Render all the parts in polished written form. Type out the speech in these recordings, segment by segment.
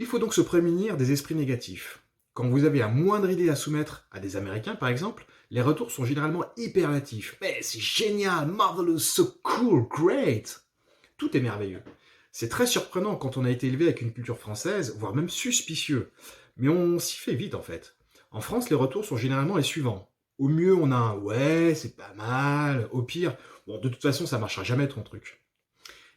Il faut donc se prémunir des esprits négatifs. Quand vous avez la moindre idée à soumettre à des Américains, par exemple, les retours sont généralement hyperlatifs. Mais c'est génial, marvelous, so cool, great. Tout est merveilleux. C'est très surprenant quand on a été élevé avec une culture française, voire même suspicieux. Mais on s'y fait vite en fait. En France, les retours sont généralement les suivants. Au mieux, on a un ouais, c'est pas mal. Au pire, bon, de toute façon, ça marchera jamais ton truc.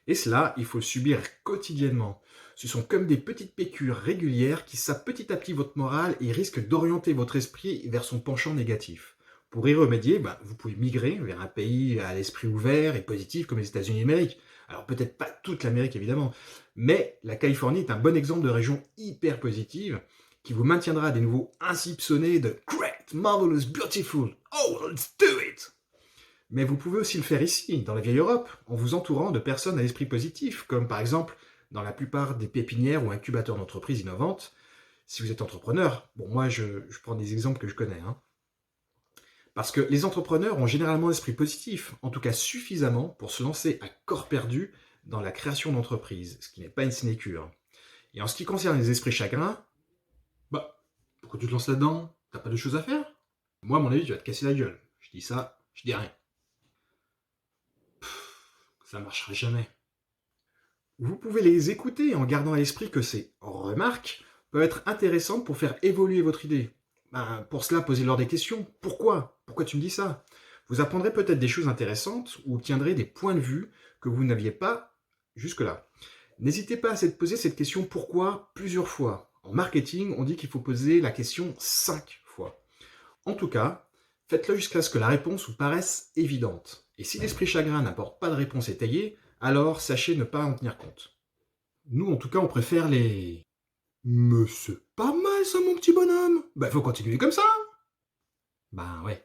Et cela, il faut le subir quotidiennement. Ce sont comme des petites piqûres régulières qui sapent petit à petit votre morale et risquent d'orienter votre esprit vers son penchant négatif. Pour y remédier, vous pouvez migrer vers un pays à l'esprit ouvert et positif comme les États-Unis d'Amérique. Alors peut-être pas toute l'Amérique évidemment, mais la Californie est un bon exemple de région hyper positive qui vous maintiendra à des niveaux insoupçonnés de great, marvelous, beautiful. Oh, let's do it! Mais vous pouvez aussi le faire ici, dans la vieille Europe, en vous entourant de personnes à l'esprit positif, comme par exemple dans la plupart des pépinières ou incubateurs d'entreprises innovantes. Si vous êtes entrepreneur, bon moi je prends des exemples que je connais, hein. Parce que les entrepreneurs ont généralement l'esprit positif, en tout cas suffisamment pour se lancer à corps perdu dans la création d'entreprises, ce qui n'est pas une sinécure. Et en ce qui concerne les esprits chagrins, pourquoi tu te lances là-dedans? T'as pas de choses à faire? Moi, à mon avis, tu vas te casser la gueule. Je dis ça, je dis rien. Ça marchera jamais. Vous pouvez les écouter en gardant à l'esprit que ces remarques peuvent être intéressantes pour faire évoluer votre idée. Pour cela, posez-leur des questions. Pourquoi? Pourquoi tu me dis ça? Vous apprendrez peut-être des choses intéressantes ou obtiendrez des points de vue que vous n'aviez pas jusque-là. N'hésitez pas à se poser cette question pourquoi plusieurs fois. En marketing, on dit qu'il faut poser la question 5 fois. En tout cas, faites-le jusqu'à ce que la réponse vous paraisse évidente. Et si l'esprit chagrin n'apporte pas de réponse étayée, alors sachez ne pas en tenir compte. Nous, en tout cas, on préfère les... Mais c'est pas mal ça, mon petit bonhomme. Faut continuer comme ça. Ouais.